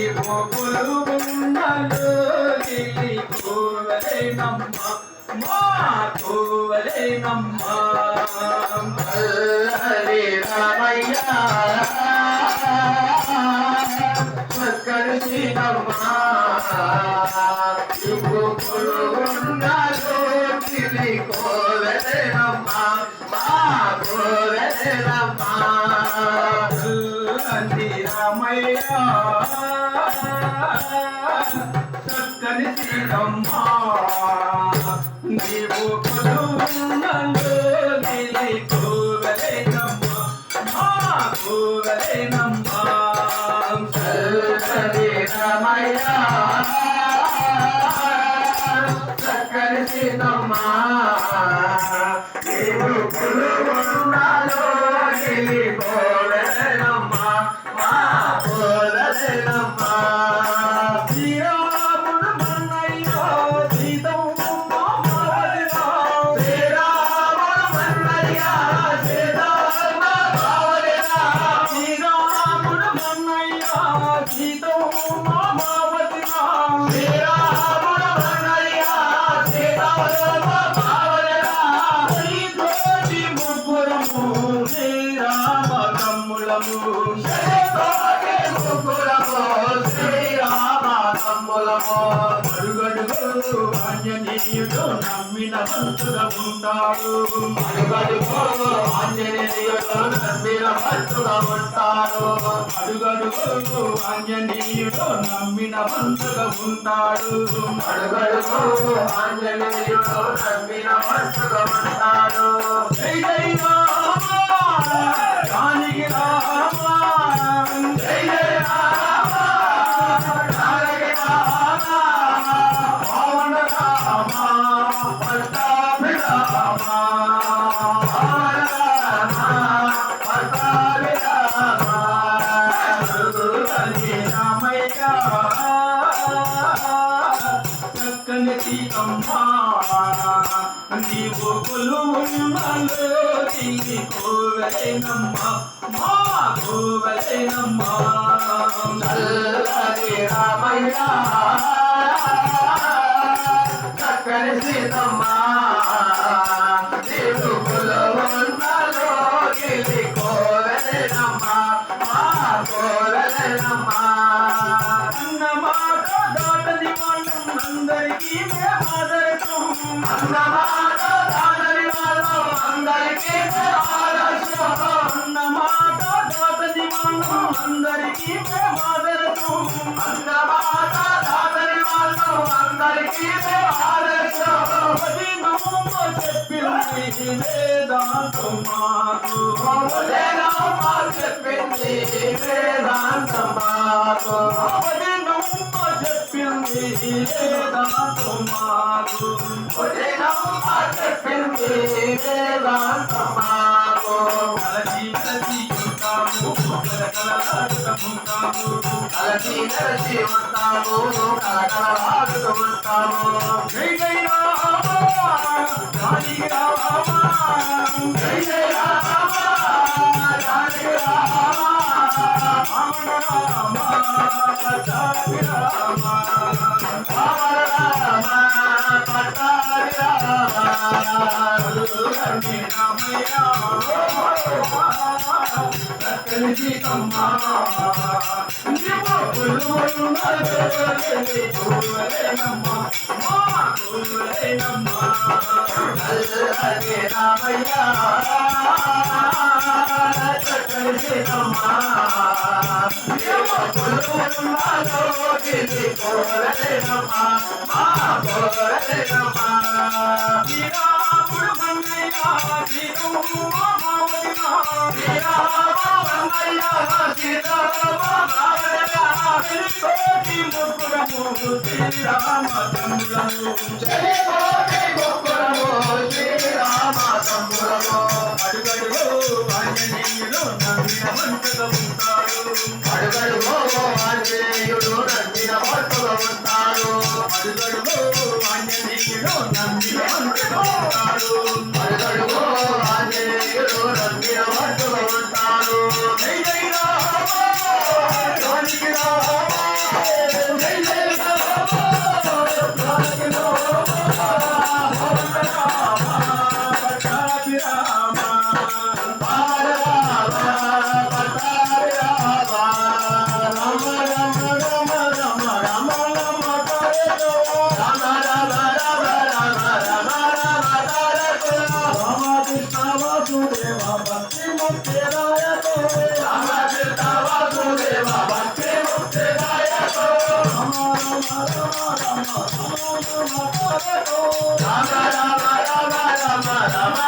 నీవు కొలువున్నలో కోవలేనమ్మ మా కోవలేనమ్మ హరి రామయ్య కరిసినమ్మ నీవు కొలువున్నలో కోవలేనమ్మ మా కోవలేనమ్మ రామయ్య చక్కని సీతమ్మ నీవు కొలువున్నలో కోవలేనమ్మ మా కోవలేనమ్మ రామయ్య చక్కని సీతమ్మ నీవు కొలువున్నలో కోవలేనమ్మ మా కోవలేనమ్మ శ్రీరాముడు మన్నయ్య సీతమ్మ మావదిరా శ్రీరాముడు మన్నయ్య సీతమ్మ మావదిరా శ్రీరాముడు మన్నయ్య సీతమ్మ మావదిరా శ్రీరాముడు మన్నయ్య సీతమ్మ మావదిరా శ్రీతోటి ముగ్గురము శ్రీరామ తమ్ములము శరతోటి ముగ్గురము శ్రీరామ తమ్ములము అడుగడుగు ఆంజనేయుడు నమ్మిన భక్తుగా ఉంటాడు అడుగడుగు ఆంజనేయుడు నమ్మిన భక్తుగా ఉంటాడు అడుగడుగు ఆంజనేయుడు నమ్మిన భక్తుగా ఉంటాడు అడుగడుగు ఆంజనేయుడు నమ్మిన భక్తుగా ఉంటాడు జై జై రామ జానకి రామ జై జయ రామ జానకి రామ పవన రామ పట్టాభి రామ పవన రామ పట్టాభి రామ రామయ్య చక్కని సీతమ్మ నీవు కొలువున్నలో కోవలేనమ్మ మా కోవలేనమ్మ చల్లని రామయ్య చక్కని సీతమ్మ నీవు కొలువున్నలో కోవలేనమ్మ మా కోవలేనమ్మ అన్నమాట దాటని వాళ్ళం అందరికీ మేమాదరసం అన్నమాట దానని వాళ్ళు అందరికీ ఆదర్శం అన్నమాట దాటని వాళ్ళం అందరికీ మేమాదరసం అన్నమాట దానని వాళ్ళు అందరికీ ఆదర్శం అది నమ్మ చెప్పింది వేదాంతం మాకు వేదాంత చెప్పింది వేదాంతం మాకు అది నమ్మ చెప్పింది వేదాంతం మాకు వేదాంత చెప్పింది వేదాంతం మాకు కలసి కలసి ఉంటాము కలకలాడుకుంటాము కలసి కలిసి ఉంటాము కలకలాడుతూ ఉంటాము జై జై రామ జానకి రామ జై జయ రామ జానకి రామ పవన రామ పట్టాభి రామ పవన రామ పట్టాభి రామ రామయ్య చక్కని సీతమ్మ నీవు కొలువున్నలో కోవలేనమ్మ మా కోవలేనమ్మ చల్లని రామయ్య చక్కని సీతమ్మ నీవు కొలువున్నలో కోవలేనమ్మ మా కోవలేనమ్మ శ్రీరాముడు మన్నయ్య సీతమ్మ మావదిరా శ్రీరామయ్య సీతమ్మ మావదిరా తోటి ముగ్గురము శ్రీరామ తమ్ములము జయకోటి ముగ్గురము శ్రీరామ తమ్ములము అడుగడుగు ఆంజనేయుడు నమ్మిన మంటగా ఉంటాడు అడుగడుగో ఆంజనేయుడు నమ్మిన భక్తులు ఉంటాడు అడుగడుగు ఆంజనేయుడు నమ్మిన మంటగా ఉంటాడు అడుగడుగో ఆంజనేయుడు నమ్మిన భక్తులు ఉంటాడు జై జై రామ జానకి రామ రామ రామ రామ రామ రామ